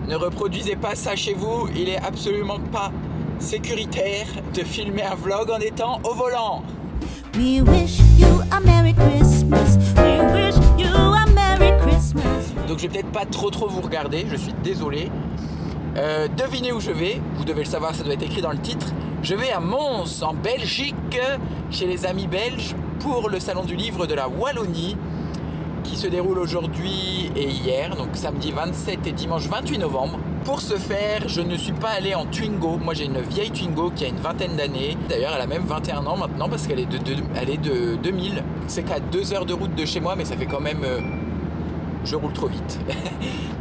Ne reproduisez pas ça chez vous, il est absolument pas sécuritaire de filmer un vlog en étant au volant. We wish you a Merry Christmas. We wish you a Merry Christmas. Donc je vais peut-être pas trop vous regarder, je suis désolé. Devinez où je vais, vous devez le savoir, ça doit être écrit dans le titre. Je vais à Mons, en Belgique, chez les amis belges, pour le salon du livre de la Wallonie, qui se déroule aujourd'hui et hier, donc samedi 27 et dimanche 28 novembre. Pour ce faire, je ne suis pas allé en Twingo. Moi, j'ai une vieille Twingo qui a une vingtaine d'années. D'ailleurs, elle a même 21 ans maintenant parce qu'elle est de 2000. C'est qu'à 2 heures de route de chez moi, mais ça fait quand même... je roule trop vite.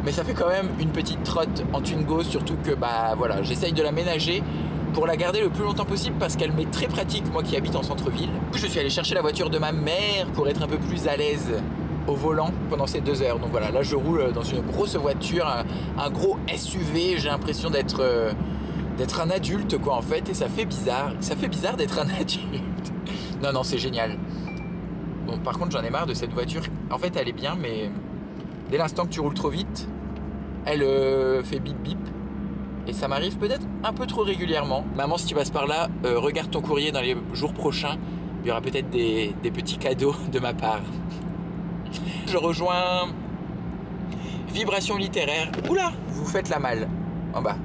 Mais ça fait quand même une petite trotte en Twingo, surtout que bah voilà, j'essaye de la ménager pour la garder le plus longtemps possible parce qu'elle m'est très pratique, moi qui habite en centre-ville. Je suis allé chercher la voiture de ma mère pour être un peu plus à l'aise au volant pendant ces 2 heures. Donc voilà, là je roule dans une grosse voiture, un gros SUV, j'ai l'impression d'être un adulte quoi en fait, et ça fait bizarre d'être un adulte. Non, c'est génial. Bon, par contre j'en ai marre de cette voiture, en fait elle est bien mais dès l'instant que tu roules trop vite, elle fait bip bip. Et ça m'arrive peut-être un peu trop régulièrement. Maman, si tu passes par là, regarde ton courrier dans les jours prochains. Il y aura peut-être des petits cadeaux de ma part. Je rejoins Vibration littéraire. Oula, vous faites la malle en bas.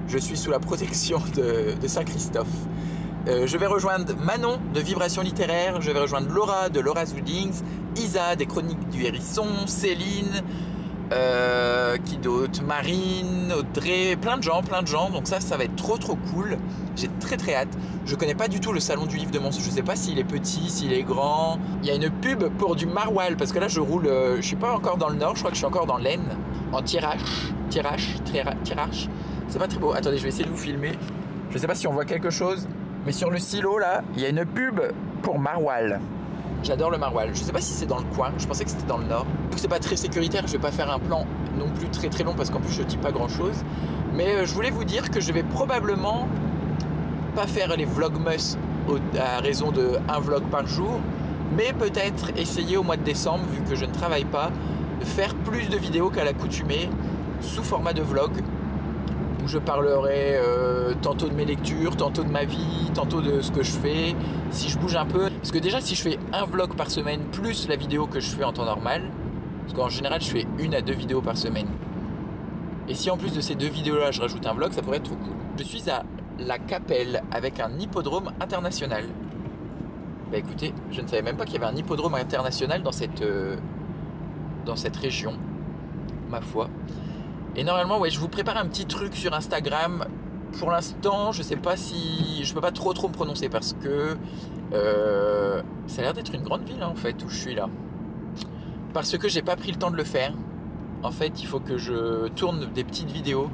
Je suis sous la protection de Saint-Christophe. Je vais rejoindre Manon de Vibration littéraire. Je vais rejoindre Laura de Laura's Readings. Isa des Chroniques du Hérisson. Céline. Qui d'autre, Marine, Audrey, plein de gens, donc ça va être trop cool. J'ai très hâte. Je connais pas du tout le salon du livre de Mons, je sais pas s'il est petit, s'il est grand. Il y a une pub pour du maroilles parce que là je roule, je suis pas encore dans le nord, je crois que je suis encore dans l'Aisne, en Thiérache, c'est pas très beau. Attendez, je vais essayer de vous filmer. Je sais pas si on voit quelque chose, mais sur le silo là, il y a une pub pour maroilles. J'adore le maroilles. Je sais pas si c'est dans le coin. Je pensais que c'était dans le nord. Donc c'est pas très sécuritaire. Je vais pas faire un plan non plus très long parce qu'en plus je dis pas grand chose. Mais je voulais vous dire que je vais probablement pas faire les vlogmas à raison de 1 vlog par jour, mais peut-être essayer au mois de décembre, vu que je ne travaille pas, de faire plus de vidéos qu'à l'accoutumée sous format de vlog, où je parlerai tantôt de mes lectures, tantôt de ma vie, tantôt de ce que je fais, si je bouge un peu. Parce que déjà, si je fais un vlog par semaine, plus la vidéo que je fais en temps normal, parce qu'en général, je fais 1 à 2 vidéos par semaine. Et si en plus de ces 2 vidéos-là, je rajoute un vlog, ça pourrait être trop cool. Je suis à La Capelle avec un hippodrome international. Bah écoutez, je ne savais même pas qu'il y avait un hippodrome international dans cette région, ma foi. Et normalement, ouais, je vous prépare un petit truc sur Instagram. Pour l'instant, je sais pas si... Je peux pas trop me prononcer parce que... ça a l'air d'être une grande ville, hein, en fait, où je suis là. Parce que j'ai pas pris le temps de le faire. En fait, il faut que je tourne des petites vidéos.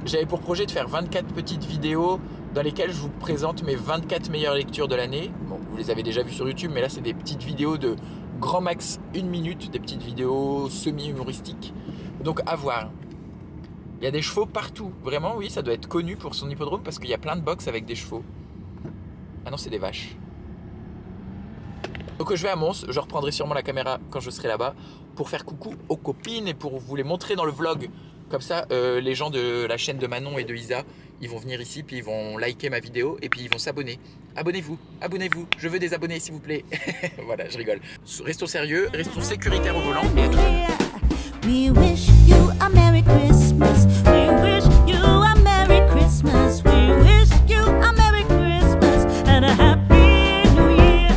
J'avais pour projet de faire 24 petites vidéos dans lesquelles je vous présente mes 24 meilleures lectures de l'année. Bon, vous les avez déjà vues sur YouTube, mais là, c'est des petites vidéos de grand max 1 minute, des petites vidéos semi-humoristiques. Donc, à voir. Il y a des chevaux partout. Vraiment, oui, ça doit être connu pour son hippodrome parce qu'il y a plein de box avec des chevaux. Ah non, c'est des vaches. Donc je vais à Mons, je reprendrai sûrement la caméra quand je serai là-bas pour faire coucou aux copines et pour vous les montrer dans le vlog. Comme ça, les gens de la chaîne de Manon et de Isa, ils vont venir ici, puis ils vont liker ma vidéo et puis ils vont s'abonner. Abonnez-vous, je veux des abonnés s'il vous plaît. Voilà, je rigole. Restons sérieux, restons sécuritaires au volant et à tout. We wish you a Merry Christmas. We wish you a Merry Christmas. We wish you a Merry Christmas and a Happy New Year.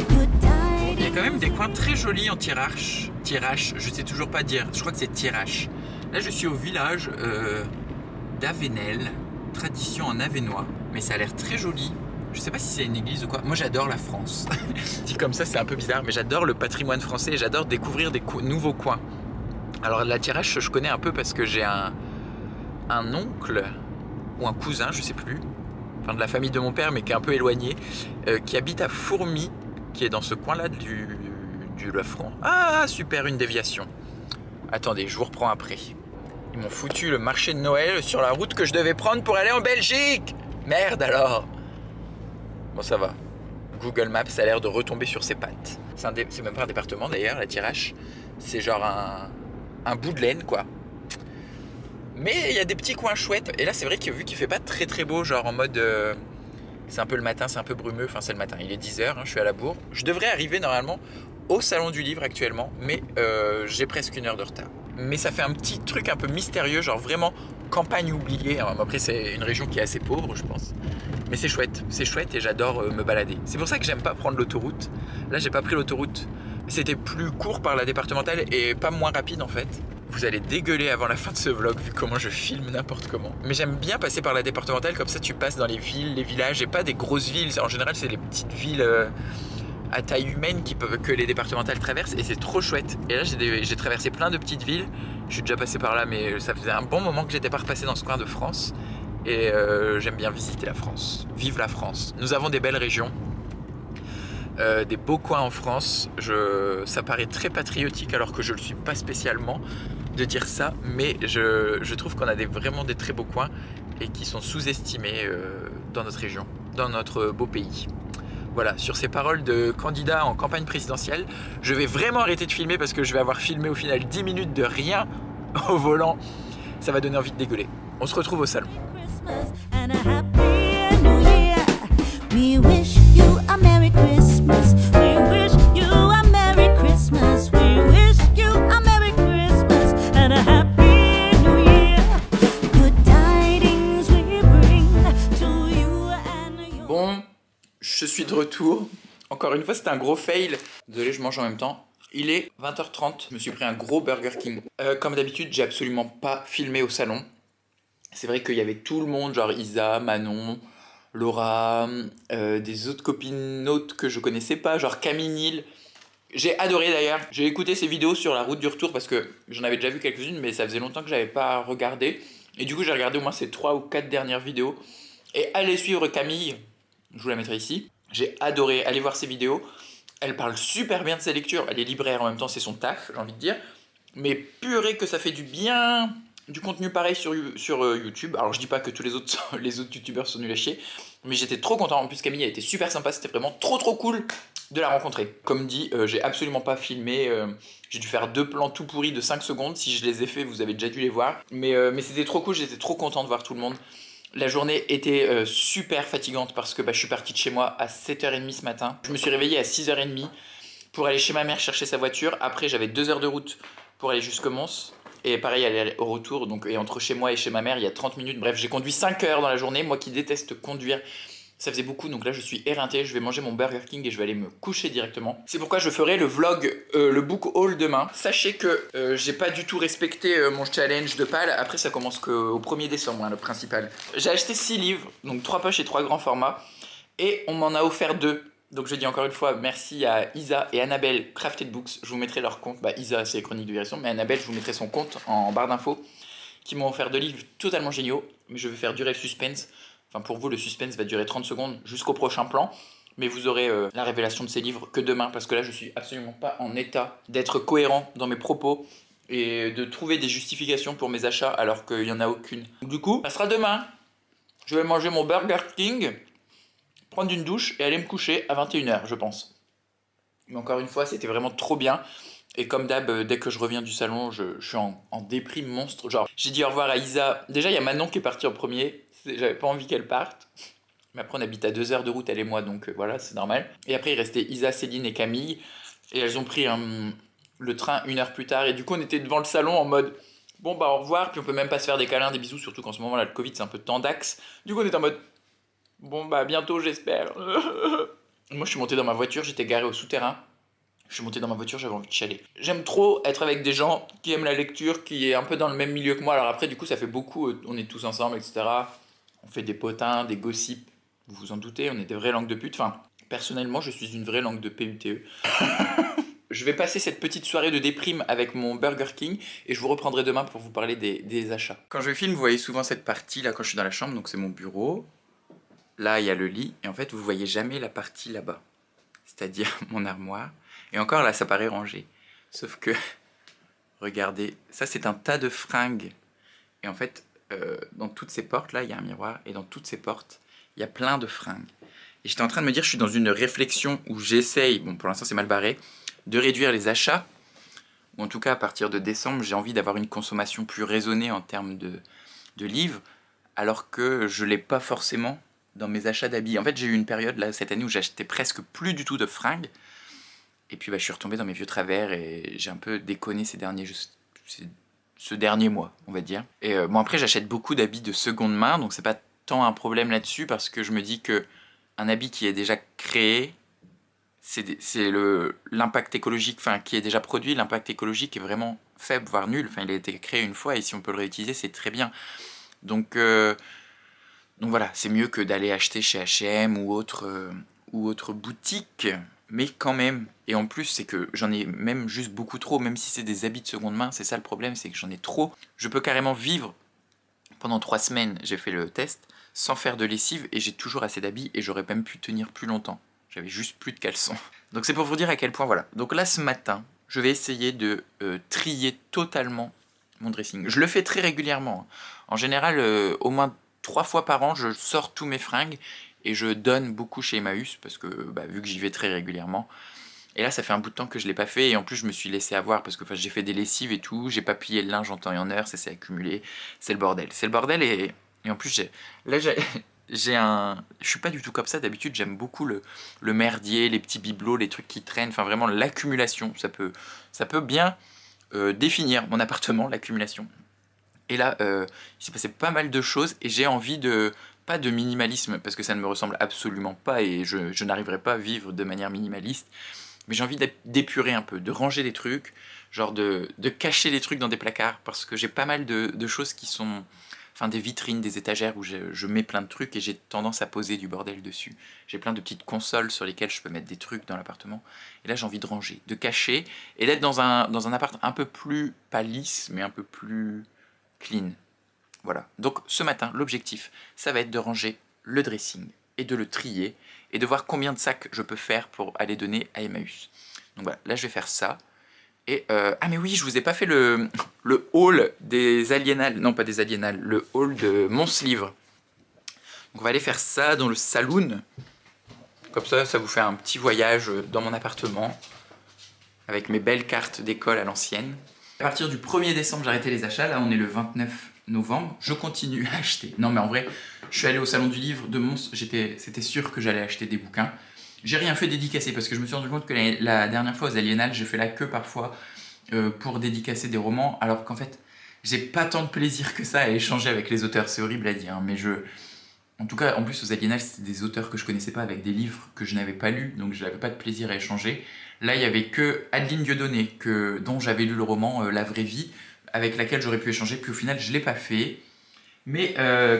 Good tidings. Il y a quand même des coins très jolis en Thiérache. Thiérache, je sais toujours pas dire. Je crois que c'est Thiérache. Là, je suis au village d'Avenel, tradition en avenois, mais ça a l'air très joli. Je sais pas si c'est une église ou quoi. Moi, j'adore la France. Dit comme ça, c'est un peu bizarre, mais j'adore le patrimoine français et j'adore découvrir des nouveaux coins. Alors la Thiérache, je connais un peu parce que j'ai un oncle ou un cousin, je sais plus, enfin de la famille de mon père, mais qui est un peu éloigné, qui habite à Fourmies, qui est dans ce coin-là du Lefranc. Ah, super, une déviation. Attendez, je vous reprends après. Ils m'ont foutu le marché de Noël sur la route que je devais prendre pour aller en Belgique. Merde alors. Bon, ça va. Google Maps a l'air de retomber sur ses pattes. C'est même pas un département d'ailleurs, la Thiérache. C'est genre un bout de laine, quoi. Mais il y a des petits coins chouettes. Et là, c'est vrai que vu qu'il fait pas très très beau, genre en mode... c'est un peu le matin, c'est un peu brumeux. Enfin, c'est le matin, il est 10h, hein, je suis à la bourre. Je devrais arriver normalement au salon du livre actuellement, mais j'ai presque 1 heure de retard. Mais ça fait un petit truc un peu mystérieux, genre vraiment campagne oubliée. Alors, après, c'est une région qui est assez pauvre, je pense. Mais c'est chouette et j'adore me balader. C'est pour ça que j'aime pas prendre l'autoroute. Là, j'ai pas pris l'autoroute. C'était plus court par la départementale et pas moins rapide en fait. Vous allez dégueuler avant la fin de ce vlog vu comment je filme n'importe comment. Mais j'aime bien passer par la départementale, comme ça tu passes dans les villes, les villages et pas des grosses villes. En général, c'est les petites villes à taille humaine que les départementales traversent et c'est trop chouette. Et là, j'ai traversé plein de petites villes. Je suis déjà passé par là, mais ça faisait un bon moment que j'étais pas repassé dans ce coin de France. Et j'aime bien visiter la France. Vive la France. Nous avons des belles régions. Des beaux coins en France. Ça paraît très patriotique alors que je ne le suis pas spécialement de dire ça, mais je trouve qu'on a vraiment des très beaux coins et qui sont sous-estimés dans notre région, dans notre beau pays. Voilà, sur ces paroles de candidat en campagne présidentielle, je vais vraiment arrêter de filmer parce que je vais avoir filmé au final 10 minutes de rien au volant. Ça va donner envie de dégueuler. On se retrouve au salon. And a happy new year. We wish you a Merry Christmas. We wish you a Merry Christmas. We wish you a Merry Christmas and a Happy New Year. Good tidings we bring to you and your... Bon, je suis de retour. Encore une fois, c'était un gros fail. Désolé, je mange en même temps. Il est 20h30. Je me suis pris un gros Burger King. Comme d'habitude, j'ai absolument pas filmé au salon. C'est vrai qu'il y avait tout le monde, genre Isa, Manon, Laura, des autres copines que je connaissais pas, genre Camille Nil. J'ai adoré d'ailleurs. J'ai écouté ses vidéos sur la route du retour parce que j'en avais déjà vu quelques-unes, mais ça faisait longtemps que j'avais pas regardé. Et du coup, j'ai regardé au moins ses 3 ou 4 dernières vidéos. Et allez suivre Camille, je vous la mettrai ici. J'ai adoré, allez voir ses vidéos. Elle parle super bien de ses lectures. Elle est libraire en même temps, c'est son taf, j'ai envie de dire. Mais purée que ça fait du bien. Du contenu pareil sur YouTube. Alors je dis pas que tous les autres youtubeurs sont nuls à chier, mais j'étais trop content. En plus Camille a été super sympa, c'était vraiment trop cool de la rencontrer. Comme dit, j'ai absolument pas filmé, j'ai dû faire 2 plans tout pourris de 5 secondes. Si je les ai fait, vous avez déjà dû les voir. Mais c'était trop cool, j'étais trop content de voir tout le monde. La journée était super fatigante parce que je suis parti de chez moi à 7h30 ce matin. Je me suis réveillé à 6h30 pour aller chez ma mère chercher sa voiture. Après j'avais 2 heures de route pour aller jusqu'à Mons. Et pareil, aller au retour, donc, et entre chez moi et chez ma mère, il y a 30 minutes. Bref, j'ai conduit 5 heures dans la journée. Moi qui déteste conduire, ça faisait beaucoup. Donc là, je suis éreinté. Je vais manger mon Burger King et je vais aller me coucher directement. C'est pourquoi je ferai le vlog, le book haul demain. Sachez que j'ai pas du tout respecté mon challenge de pal. Après, ça commence qu'au 1er décembre, hein, le principal. J'ai acheté 6 livres, donc 3 poches et 3 grands formats. Et on m'en a offert 2. Donc je dis encore une fois merci à Isa et Annabelle Crafted Books. Je vous mettrai leur compte. Isa c'est les chroniques de Vibration, mais Annabelle je vous mettrai son compte en barre d'infos. Qui m'ont offert 2 livres totalement géniaux. Mais je vais faire durer le suspense. Enfin pour vous le suspense va durer 30 secondes jusqu'au prochain plan. Mais vous aurez la révélation de ces livres que demain. Parce que là je suis absolument pas en état d'être cohérent dans mes propos. Et de trouver des justifications pour mes achats alors qu'il n'y en a aucune. Du coup ça sera demain. Je vais manger mon Burger King, prendre une douche et aller me coucher à 21h, je pense. Mais encore une fois, c'était vraiment trop bien. Et comme d'hab, dès que je reviens du salon, je suis en déprime monstre. Genre, j'ai dit au revoir à Isa. Déjà, il y a Manon qui est partie en premier. J'avais pas envie qu'elle parte. Mais après, on habite à 2 heures de route, elle et moi, donc voilà, c'est normal. Et après, il restait Isa, Céline et Camille. Et elles ont pris le train 1 heure plus tard. Et du coup, on était devant le salon en mode... Bon, au revoir. Puis on peut même pas se faire des câlins, des bisous. Surtout qu'en ce moment, là, le Covid, c'est un peu tendax. Du coup, on était en mode... Bon bientôt j'espère. Moi je suis monté dans ma voiture, j'étais garé au souterrain. Je suis monté dans ma voiture, j'avais envie de chialer. J'aime trop être avec des gens qui aiment la lecture, qui est un peu dans le même milieu que moi. Alors après du coup ça fait beaucoup, on est tous ensemble etc. On fait des potins, des gossips, vous vous en doutez, on est des vraies langues de pute. Enfin personnellement je suis une vraie langue de PUTE. Je vais passer cette petite soirée de déprime avec mon Burger King et je vous reprendrai demain pour vous parler des achats. Quand je filme vous voyez souvent cette partie là quand je suis dans la chambre, donc c'est mon bureau. Là, il y a le lit, et en fait, vous voyez jamais la partie là-bas. C'est-à-dire mon armoire. Et encore, là, ça paraît rangé. Sauf que, regardez, ça, c'est un tas de fringues. Et en fait, dans toutes ces portes-là, il y a un miroir. Et dans toutes ces portes, il y a plein de fringues. Et j'étais en train de me dire, je suis dans une réflexion où j'essaye, bon, pour l'instant, c'est mal barré, de réduire les achats. ou en tout cas à partir de décembre, j'ai envie d'avoir une consommation plus raisonnée en termes de livres, alors que je ne l'ai pas forcément dans mes achats d'habits. En fait, j'ai eu une période là cette année où j'achetais presque plus du tout de fringues, et puis je suis retombé dans mes vieux travers et j'ai un peu déconné ce dernier mois, on va dire. Et bon, après, j'achète beaucoup d'habits de seconde main, donc c'est pas tant un problème là-dessus, parce que je me dis que un habit qui est déjà créé, c'est l'impact écologique, enfin qui est déjà produit, l'impact écologique est vraiment faible, voire nul. Enfin, il a été créé une fois et si on peut le réutiliser, c'est très bien. Donc voilà, c'est mieux que d'aller acheter chez H&M ou autre boutique, mais quand même. Et en plus, c'est que j'en ai même juste beaucoup trop, même si c'est des habits de seconde main, c'est ça le problème, c'est que j'en ai trop. Je peux carrément vivre pendant 3 semaines, j'ai fait le test, sans faire de lessive et j'ai toujours assez d'habits et j'aurais même pu tenir plus longtemps. J'avais juste plus de caleçons. Donc c'est pour vous dire à quel point, voilà. Donc là, ce matin, je vais essayer de trier totalement mon dressing. Je le fais très régulièrement. En général, au moins 3 fois par an, je sors tous mes fringues et je donne beaucoup chez Emmaüs parce que, vu que j'y vais très régulièrement. Et là, ça fait un bout de temps que je ne l'ai pas fait et en plus, je me suis laissé avoir parce que j'ai fait des lessives et tout. J'ai pas plié le linge en temps et en heure, ça s'est accumulé. C'est le bordel. C'est le bordel et en plus, je suis pas du tout comme ça. D'habitude, j'aime beaucoup le merdier, les petits bibelots, les trucs qui traînent. Enfin, vraiment, l'accumulation. Ça peut bien définir mon appartement, l'accumulation. Et là, il s'est passé pas mal de choses et j'ai envie pas de minimalisme, parce que ça ne me ressemble absolument pas et je n'arriverai pas à vivre de manière minimaliste. Mais j'ai envie d'épurer un peu, de ranger des trucs, genre de cacher les trucs dans des placards, parce que j'ai pas mal de choses qui sont... Enfin, des vitrines, des étagères où je mets plein de trucs et j'ai tendance à poser du bordel dessus. J'ai plein de petites consoles sur lesquelles je peux mettre des trucs dans l'appartement. Et là, j'ai envie de ranger, de cacher et d'être dans un appart un peu plus, pas lisse, mais un peu plus clean. Voilà. Donc, ce matin, l'objectif, ça va être de ranger le dressing et de le trier et de voir combien de sacs je peux faire pour aller donner à Emmaüs. Donc voilà, là, je vais faire ça. Et ah mais oui, je vous ai pas fait le haul des aliénales, non pas des aliénales, le haul de Mons Livre. Donc on va aller faire ça dans le saloon. Comme ça vous fait un petit voyage dans mon appartement avec mes belles cartes d'école à l'ancienne. À partir du 1er décembre, j'ai arrêté les achats. Là, on est le 29 novembre. Je continue à acheter. Non mais en vrai, je suis allé au salon du livre de Mons. C'était sûr que j'allais acheter des bouquins. J'ai rien fait dédicacer parce que je me suis rendu compte que la dernière fois aux Aliénales, j'ai fait la queue parfois pour dédicacer des romans, alors qu'en fait, j'ai pas tant de plaisir que ça à échanger avec les auteurs. C'est horrible à dire, hein, mais en tout cas, en plus aux Aliénales, c'était des auteurs que je connaissais pas avec des livres que je n'avais pas lus, donc je n'avais pas de plaisir à échanger. Là, il y avait que Adeline Dieudonné, dont j'avais lu le roman La vraie vie, avec laquelle j'aurais pu échanger, puis au final, je l'ai pas fait. Mais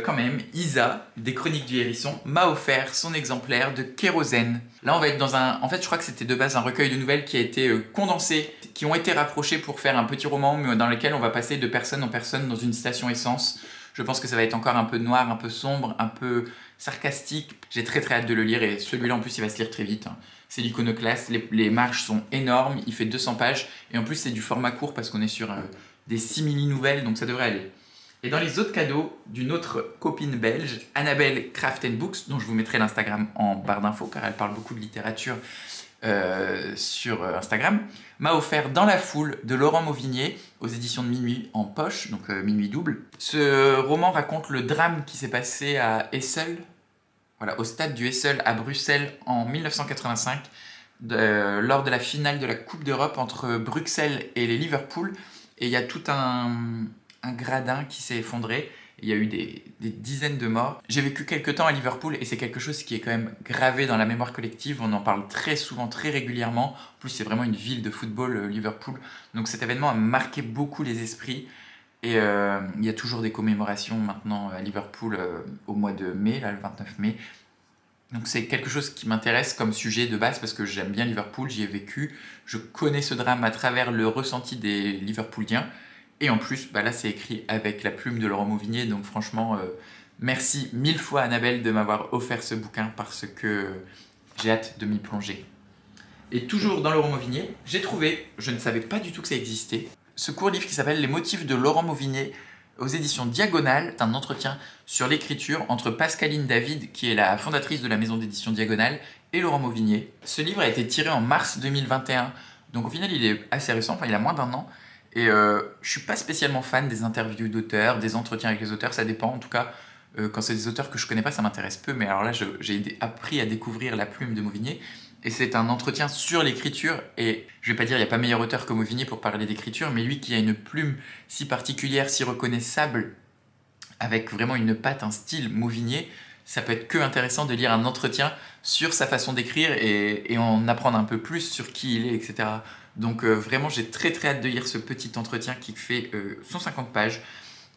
quand même, Isa, des Chroniques du Hérisson, m'a offert son exemplaire de Kérosène. Là, on va être dans en fait, je crois que c'était de base un recueil de nouvelles qui a été condensé, qui ont été rapprochés pour faire un petit roman, mais dans lequel on va passer de personne en personne dans une station essence. Je pense que ça va être encore un peu noir, un peu sombre, un peu sarcastique. J'ai très très hâte de le lire et celui-là, en plus, il va se lire très vite. C'est l'iconoclaste, les marges sont énormes, il fait 200 pages. Et en plus, c'est du format court parce qu'on est sur des simili-nouvelles, donc ça devrait aller. Et dans les autres cadeaux d'une autre copine belge, Annabelle Craft Books, dont je vous mettrai l'Instagram en barre d'infos, car elle parle beaucoup de littérature sur Instagram, m'a offert Dans la foule de Laurent Mauvigné aux éditions de Minuit en poche, donc Minuit double. Ce roman raconte le drame qui s'est passé à Essel, voilà, au stade du Essel à Bruxelles en 1985, lors de la finale de la Coupe d'Europe entre Bruxelles et les Liverpool. Et il y a tout un gradin qui s'est effondré. Il y a eu des dizaines de morts. J'ai vécu quelques temps à Liverpool et c'est quelque chose qui est quand même gravé dans la mémoire collective. On en parle très souvent, très régulièrement. En plus, c'est vraiment une ville de football, Liverpool. Donc cet événement a marqué beaucoup les esprits. Et il y a toujours des commémorations maintenant à Liverpool au mois de mai, là, le 29 mai. Donc c'est quelque chose qui m'intéresse comme sujet de base parce que j'aime bien Liverpool, j'y ai vécu. Je connais ce drame à travers le ressenti des Liverpooliens. Et en plus, là c'est écrit avec la plume de Laurent Mauvigné, donc franchement, merci 1000 fois Annabelle de m'avoir offert ce bouquin parce que j'ai hâte de m'y plonger. Et toujours dans Laurent Mauvigné, j'ai trouvé, je ne savais pas du tout que ça existait, ce court livre qui s'appelle Les motifs de Laurent Mauvigné aux éditions Diagonale. C'est un entretien sur l'écriture entre Pascaline David, qui est la fondatrice de la maison d'édition Diagonale, et Laurent Mauvigné. Ce livre a été tiré en mars 2021 Donc au final, il est assez récent, enfin il a moins d'1 an. Et je suis pas spécialement fan des interviews d'auteurs, des entretiens avec les auteurs, ça dépend. En tout cas, quand c'est des auteurs que je connais pas, ça m'intéresse peu. Mais alors là, j'ai appris à découvrir La Plume de Mauvigné. Et c'est un entretien sur l'écriture. Et je vais pas dire il n'y a pas meilleur auteur que Mauvigné pour parler d'écriture, mais lui qui a une plume si particulière, si reconnaissable, avec vraiment une patte, un style Mauvigné, ça peut être que intéressant de lire un entretien sur sa façon d'écrire et en apprendre un peu plus sur qui il est, etc. Donc vraiment, j'ai très très hâte de lire ce petit entretien qui fait 150 pages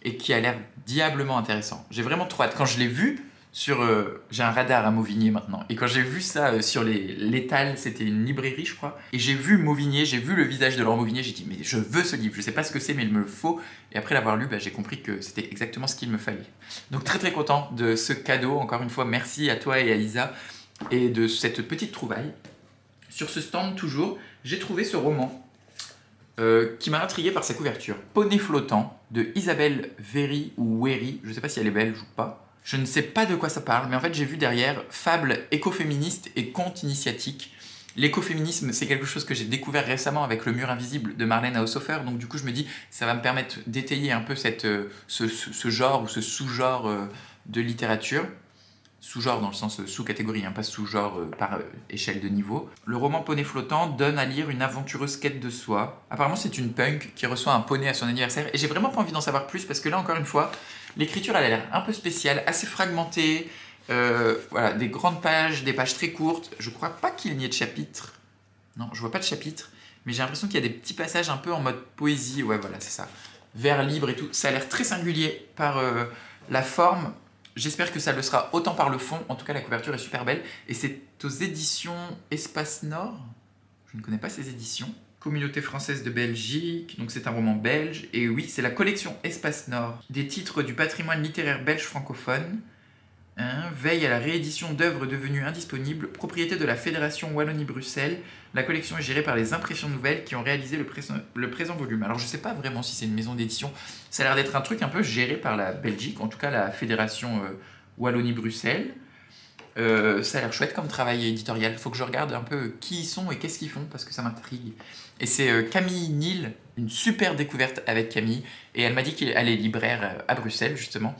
et qui a l'air diablement intéressant. J'ai vraiment trop hâte. Quand je l'ai vu sur... j'ai un radar à Mauvigné maintenant. Et quand j'ai vu ça sur l'étal, c'était une librairie, je crois. Et j'ai vu Mauvigné, j'ai vu le visage de Laurent Mauvigné, j'ai dit mais je veux ce livre. Je sais pas ce que c'est, mais il me le faut. Et après l'avoir lu, j'ai compris que c'était exactement ce qu'il me fallait. Donc très très content de ce cadeau. Encore une fois, merci à toi et à Isa et de cette petite trouvaille. Sur ce stand, toujours, j'ai trouvé ce roman qui m'a intrigué par sa couverture. Poney flottant de Isabelle Véry ou Wéry, je ne sais pas si elle est belge ou pas. Je ne sais pas de quoi ça parle, mais en fait j'ai vu derrière fable écoféministe et conte initiatique. L'écoféminisme, c'est quelque chose que j'ai découvert récemment avec Le Mur Invisible de Marlène Haushofer, donc du coup je me dis ça va me permettre d'étayer un peu ce genre ou ce sous-genre de littérature. Sous-genre dans le sens sous-catégorie, pas sous-genre par échelle de niveau. Le roman Poney flottant donne à lire une aventureuse quête de soi. Apparemment c'est une punk qui reçoit un poney à son anniversaire et j'ai vraiment pas envie d'en savoir plus parce que là encore une fois, l'écriture elle a l'air un peu spéciale, assez fragmentée, voilà, des grandes pages, des pages très courtes. Je crois pas qu'il n'y ait de chapitres. Non, je vois pas de chapitres, mais j'ai l'impression qu'il y a des petits passages un peu en mode poésie, ouais voilà c'est ça. Vers libre et tout, ça a l'air très singulier par la forme. J'espère que ça le sera autant par le fond. En tout cas, la couverture est super belle. Et c'est aux éditions Espace Nord. Je ne connais pas ces éditions. Communauté française de Belgique. Donc c'est un roman belge. Et oui, c'est la collection Espace Nord. Des titres du patrimoine littéraire belge francophone. Veille à la réédition d'œuvres devenues indisponibles. Propriété de la Fédération Wallonie-Bruxelles. La collection est gérée par les Impressions Nouvelles qui ont réalisé le présent volume. Alors je ne sais pas vraiment si c'est une maison d'édition. Ça a l'air d'être un truc un peu géré par la Belgique, en tout cas la Fédération Wallonie-Bruxelles. Ça a l'air chouette comme travail éditorial. Il faut que je regarde un peu qui ils sont et qu'est-ce qu'ils font parce que ça m'intrigue. Et c'est Camille Nil, une super découverte avec Camille. Et elle m'a dit qu'elle est libraire à Bruxelles justement.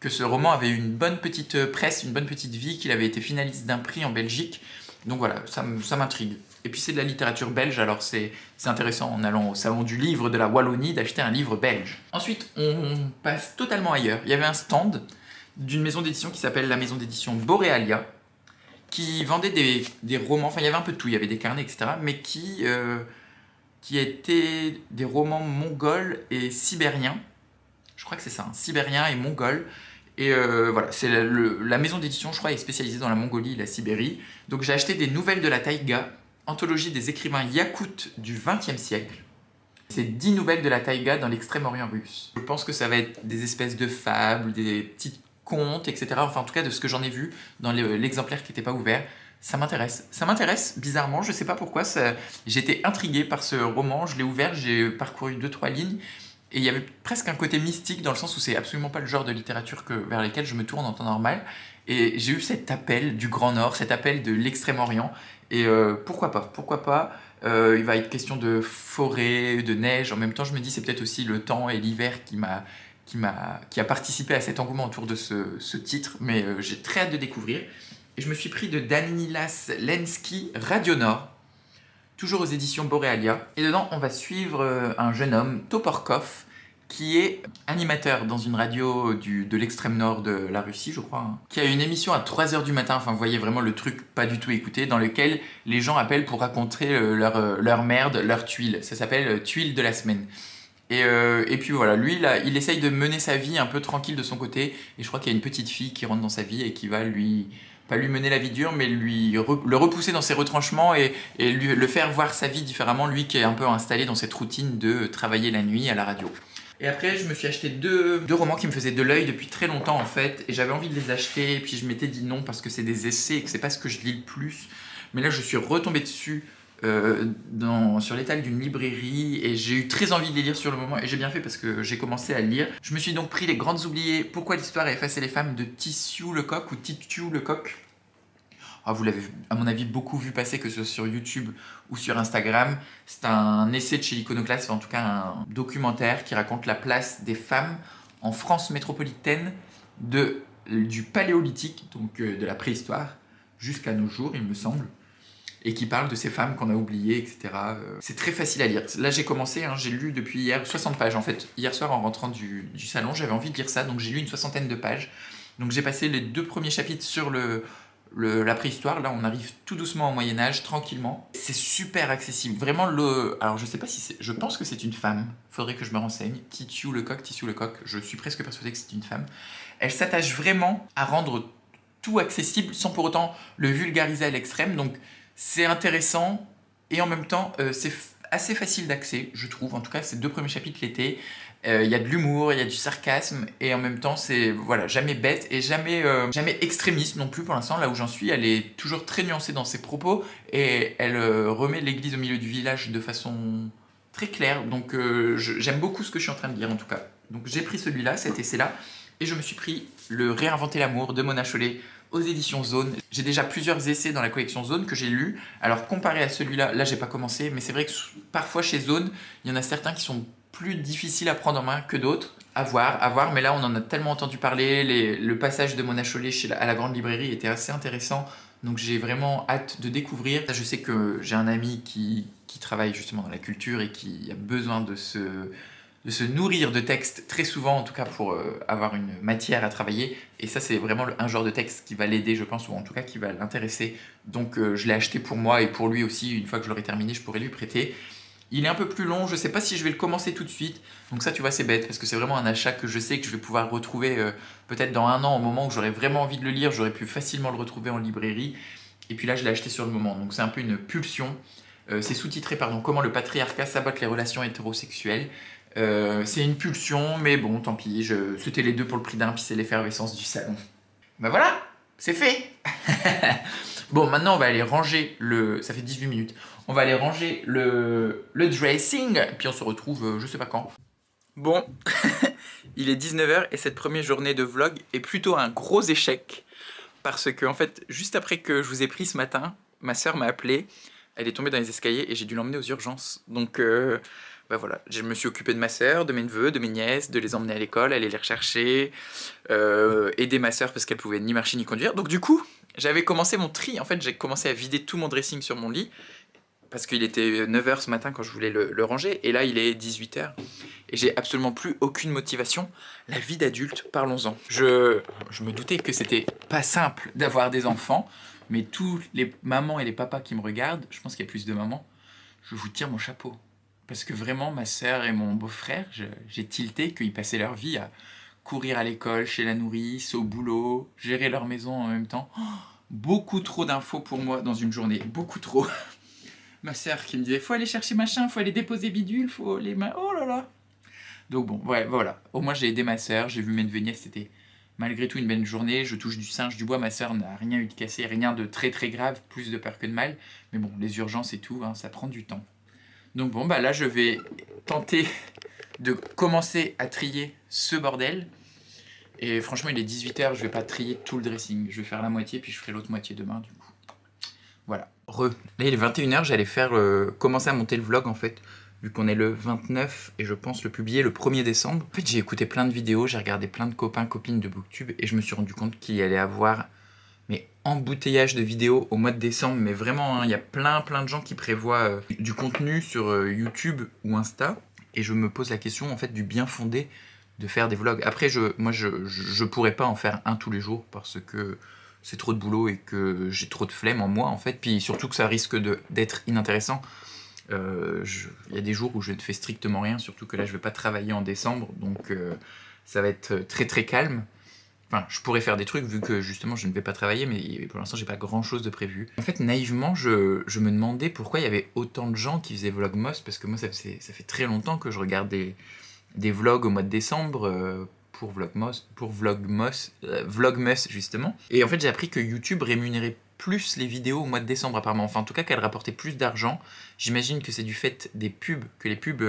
Que ce roman avait une bonne petite presse, une bonne petite vie, qu'il avait été finaliste d'un prix en Belgique. Donc voilà, ça m'intrigue. Et puis c'est de la littérature belge, alors c'est intéressant en allant au salon du livre de la Wallonie d'acheter un livre belge. Ensuite, on passe totalement ailleurs. Il y avait un stand d'une maison d'édition qui s'appelle la maison d'édition Borealia, qui vendait des romans, enfin il y avait un peu de tout, il y avait des carnets, etc., mais qui étaient des romans mongols et sibériens. Je crois que c'est ça, sibériens et mongols. Et voilà, c'est la maison d'édition, je crois, est spécialisée dans la Mongolie et la Sibérie. Donc j'ai acheté des nouvelles de la taïga, anthologie des écrivains yakoutes du XXe siècle. C'est 10 nouvelles de la taïga dans l'extrême-orient russe. Je pense que ça va être des espèces de fables, des petits contes, etc. Enfin, en tout cas, de ce que j'en ai vu dans l'exemplaire qui n'était pas ouvert. Ça m'intéresse. Ça m'intéresse, bizarrement, je sais pas pourquoi. J'étais intrigué par ce roman, je l'ai ouvert, j'ai parcouru 2-3 lignes. Et il y avait presque un côté mystique dans le sens où c'est absolument pas le genre de littérature vers lequel je me tourne en temps normal. Et j'ai eu cet appel du Grand Nord, cet appel de l'Extrême-Orient. Et pourquoi pas, il va être question de forêt, de neige. En même temps, je me dis c'est peut-être aussi le temps et l'hiver qui a participé à cet engouement autour de ce titre. Mais j'ai très hâte de découvrir. Et je me suis pris de Danilas Lenski, Radio Nord. Toujours aux éditions Borealia. Et dedans, on va suivre un jeune homme, Toporkov, qui est animateur dans une radio de l'extrême nord de la Russie, je crois, qui a une émission à 3h du matin, enfin vous voyez vraiment le truc pas du tout écouté, dans lequel les gens appellent pour raconter leur merde, leur tuile. Ça s'appelle Tuile de la semaine. Et puis voilà, lui, là, il essaye de mener sa vie un peu tranquille de son côté, et je crois qu'il y a une petite fille qui rentre dans sa vie et qui va pas lui mener la vie dure, mais le repousser dans ses retranchements et le faire voir sa vie différemment, lui qui est un peu installé dans cette routine de travailler la nuit à la radio. Et après, je me suis acheté deux romans qui me faisaient de l'œil depuis très longtemps en fait, et j'avais envie de les acheter, et puis je m'étais dit non parce que c'est des essais et que c'est pas ce que je lis le plus. Mais là, je suis retombé dessus sur l'étal d'une librairie, et j'ai eu très envie de les lire sur le moment, et j'ai bien fait parce que j'ai commencé à le lire. Je me suis donc pris Les Grandes Oubliées, Pourquoi l'histoire a effacé les femmes de Titiou Lecoq ou Titiou Lecoq. vous l'avez à mon avis beaucoup vu passer, que ce soit sur YouTube ou sur Instagram. C'est un essai de chez l'Iconoclaste, en tout cas un documentaire qui raconte la place des femmes en France métropolitaine du Paléolithique, donc de la préhistoire, jusqu'à nos jours, il me semble, et qui parle de ces femmes qu'on a oubliées, etc. C'est très facile à lire. Là, j'ai commencé, j'ai lu depuis hier 60 pages. En fait, hier soir, en rentrant du salon, j'avais envie de lire ça, donc j'ai lu une 60aine de pages. Donc j'ai passé les 2 premiers chapitres sur la préhistoire. Là, on arrive tout doucement au Moyen-Âge, tranquillement. C'est super accessible. Vraiment, alors je sais pas si c'est... Je pense que c'est une femme. Faudrait que je me renseigne. Titiou Lecoq. Je suis presque persuadé que c'est une femme. Elle s'attache vraiment à rendre tout accessible sans pour autant le vulgariser à l'extrême. Donc c'est intéressant et en même temps c'est assez facile d'accès, je trouve. En tout cas, ces 2 premiers chapitres l'été. Il y a de l'humour, il y a du sarcasme et en même temps c'est voilà, jamais bête et jamais extrémiste non plus pour l'instant. Là où j'en suis, elle est toujours très nuancée dans ses propos et elle remet l'église au milieu du village de façon très claire. Donc j'aime beaucoup ce que je suis en train de lire en tout cas. Donc j'ai pris celui-là, cet essai-là, et je me suis pris le Réinventer l'amour de Mona Chollet aux éditions Zone. J'ai déjà plusieurs essais dans la collection Zone que j'ai lus. Alors comparé à celui-là, là j'ai pas commencé, mais c'est vrai que parfois chez Zone, il y en a certains qui sont plus difficiles à prendre en main que d'autres. À voir, mais là on en a tellement entendu parler. Le passage de Mona Chollet à la grande librairie était assez intéressant, donc j'ai vraiment hâte de découvrir. Je sais que j'ai un ami qui travaille justement dans la culture et qui a besoin de se nourrir de textes très souvent, en tout cas pour avoir une matière à travailler. Et ça, c'est vraiment un genre de texte qui va l'aider, je pense, ou en tout cas qui va l'intéresser. Donc je l'ai acheté pour moi et pour lui aussi. Une fois que je l'aurai terminé, je pourrai lui prêter. Il est un peu plus long, je sais pas si je vais le commencer tout de suite. Donc ça, tu vois, c'est bête, parce que c'est vraiment un achat que je sais que je vais pouvoir retrouver peut-être dans 1 an, au moment où j'aurai vraiment envie de le lire. J'aurais pu facilement le retrouver en librairie. Et puis là, je l'ai acheté sur le moment. Donc c'est un peu une pulsion. C'est sous-titré, pardon, Comment le patriarcat sabote les relations hétérosexuelles. C'est une pulsion, mais bon, tant pis, c'était les 2 pour le prix d'un, puis c'est l'effervescence du salon. Ben voilà, c'est fait. Bon, maintenant on va aller ranger ça fait 18 minutes, on va aller ranger le dressing, puis on se retrouve je sais pas quand. Bon, il est 19h et cette première journée de vlog est plutôt un gros échec, parce que en fait, juste après que je vous ai pris ce matin, ma soeur m'a appelé, elle est tombée dans les escaliers et j'ai dû l'emmener aux urgences. Donc bah voilà, je me suis occupé de ma sœur, de mes neveux, de mes nièces, de les emmener à l'école, aller les rechercher, aider ma sœur parce qu'elle pouvait ni marcher ni conduire. Donc du coup, j'avais commencé mon tri. En fait, j'ai commencé à vider tout mon dressing sur mon lit parce qu'il était 9h ce matin quand je voulais le ranger. Et là, il est 18h et j'ai absolument plus aucune motivation. La vie d'adulte, parlons-en. Je me doutais que c'était pas simple d'avoir des enfants, mais tous les mamans et les papas qui me regardent, je pense qu'il y a plus de mamans, je vous tire mon chapeau. Parce que vraiment, ma sœur et mon beau-frère, j'ai tilté qu'ils passaient leur vie à courir à l'école, chez la nourrice, au boulot, gérer leur maison en même temps. Oh, beaucoup trop d'infos pour moi dans une journée, beaucoup trop. Ma sœur qui me disait, faut aller chercher machin, faut aller déposer bidule, faut les mains, oh là là. Donc bon, ouais, voilà. Au moins j'ai aidé ma sœur, j'ai vu mes neveux-nièces, c'était malgré tout une belle journée. Je touche du singe du bois, ma sœur n'a rien eu de cassé, rien de très très grave, plus de peur que de mal. Mais bon, les urgences et tout, ça prend du temps. Donc bon, bah là, je vais tenter de commencer à trier ce bordel. Et franchement, il est 18h, je vais pas trier tout le dressing. Je vais faire la moitié, puis je ferai l'autre moitié demain, du coup. Voilà. Là, il est 21h, j'allais commencer à monter le vlog, en fait, vu qu'on est le 29, et je pense le publier le 1er décembre. En fait, j'ai écouté plein de vidéos, j'ai regardé plein de copains, copines de Booktube, et je me suis rendu compte qu'il y allait avoir... mais embouteillage de vidéos au mois de décembre, mais vraiment, il y a plein de gens qui prévoient du contenu sur YouTube ou Insta, et je me pose la question en fait du bien fondé de faire des vlogs. Après, moi je pourrais pas en faire un tous les jours parce que c'est trop de boulot et que j'ai trop de flemme en moi en fait, puis surtout que ça risque d'être inintéressant. Il y a des jours où je ne fais strictement rien, surtout que là je vais pas travailler en décembre, donc ça va être très calme. Enfin, je pourrais faire des trucs vu que justement je ne vais pas travailler, mais pour l'instant j'ai pas grand chose de prévu. En fait, naïvement, je me demandais pourquoi il y avait autant de gens qui faisaient Vlogmas, parce que moi ça fait très longtemps que je regarde des vlogs au mois de décembre pour Vlogmas justement. Et en fait j'ai appris que YouTube rémunérait plus les vidéos au mois de décembre apparemment, enfin en tout cas qu'elle rapportait plus d'argent. J'imagine que c'est du fait des pubs, que les pubs...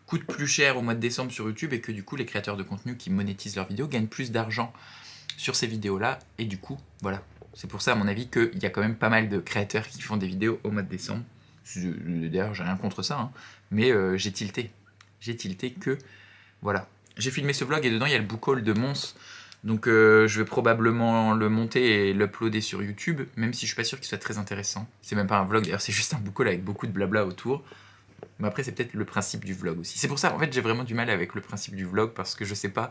coûte plus cher au mois de décembre sur YouTube et que du coup les créateurs de contenu qui monétisent leurs vidéos gagnent plus d'argent sur ces vidéos là et du coup voilà, C'est pour ça, à mon avis, qu'il y a quand même pas mal de créateurs qui font des vidéos au mois de décembre. D'ailleurs, j'ai rien contre ça, hein, mais j'ai tilté. J'ai tilté que, voilà. J'ai filmé ce vlog et dedans, il y a le book haul de Mons. Donc je vais probablement le monter et l'uploader sur YouTube, même si je suis pas sûr qu'il soit très intéressant. C'est même pas un vlog, d'ailleurs c'est juste un book haul avec beaucoup de blabla autour. Mais après c'est peut-être le principe du vlog aussi. C'est pour ça, en fait, j'ai vraiment du mal avec le principe du vlog, parce que je sais pas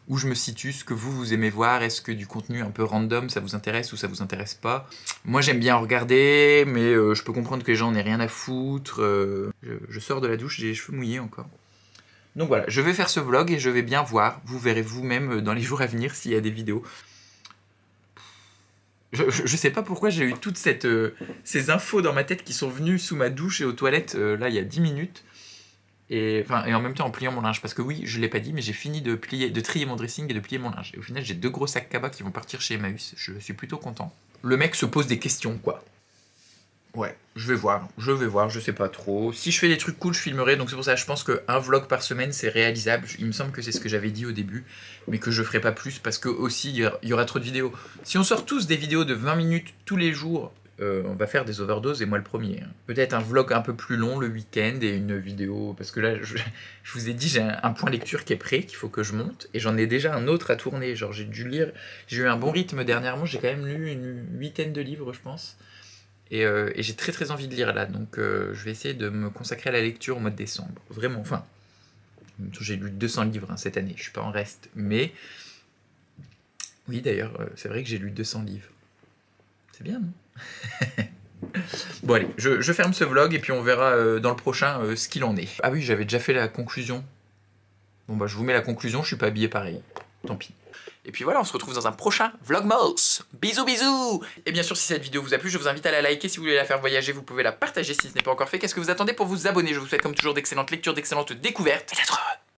où je me situe, ce que vous aimez voir, est-ce que du contenu un peu random ça vous intéresse ou ça vous intéresse pas. Moi j'aime bien regarder, mais je peux comprendre que les gens n'aient rien à foutre. Je sors de la douche, j'ai les cheveux mouillés encore. Donc voilà, je vais faire ce vlog et je vais bien voir. Vous verrez vous-même dans les jours à venir s'il y a des vidéos. Je sais pas pourquoi j'ai eu toutes ces infos dans ma tête qui sont venues sous ma douche et aux toilettes là il y a 10 minutes. Et en même temps en pliant mon linge, parce que oui, je l'ai pas dit, mais j'ai fini de trier mon dressing et de plier mon linge. Et au final, j'ai 2 gros sacs cabas qui vont partir chez Emmaüs. Je suis plutôt content. Le mec se pose des questions, quoi. Ouais, je vais voir, je sais pas trop. Si je fais des trucs cool, je filmerai, donc c'est pour ça que je pense qu'un vlog par semaine, c'est réalisable. Il me semble que c'est ce que j'avais dit au début, mais que je ferai pas plus, parce que aussi, il y aura trop de vidéos. Si on sort tous des vidéos de 20 minutes tous les jours, on va faire des overdoses, et moi le premier. Peut-être un vlog un peu plus long le week-end, et une vidéo, parce que là, je vous ai dit, j'ai un point lecture qui est prêt, qu'il faut que je monte, et j'en ai déjà un autre à tourner. Genre j'ai dû lire, j'ai eu un bon rythme dernièrement, j'ai quand même lu une 8aine de livres, je pense. Et j'ai très envie de lire là, donc je vais essayer de me consacrer à la lecture au mois de décembre. Vraiment, enfin, j'ai lu 200 livres hein, cette année, je suis pas en reste, mais... Oui d'ailleurs, c'est vrai que j'ai lu 200 livres. C'est bien, non? Bon allez, je ferme ce vlog et puis on verra dans le prochain ce qu'il en est. Ah oui, j'avais déjà fait la conclusion. Bon bah je vous mets la conclusion, je suis pas habillé pareil, tant pis. Et puis voilà, on se retrouve dans un prochain Vlogmas. Bisous bisous. Et bien sûr, si cette vidéo vous a plu, je vous invite à la liker. Si vous voulez la faire voyager, vous pouvez la partager si ce n'est pas encore fait. Qu'est-ce que vous attendez pour vous abonner? Je vous souhaite comme toujours d'excellentes lectures, d'excellentes découvertes. Et d'être heureux.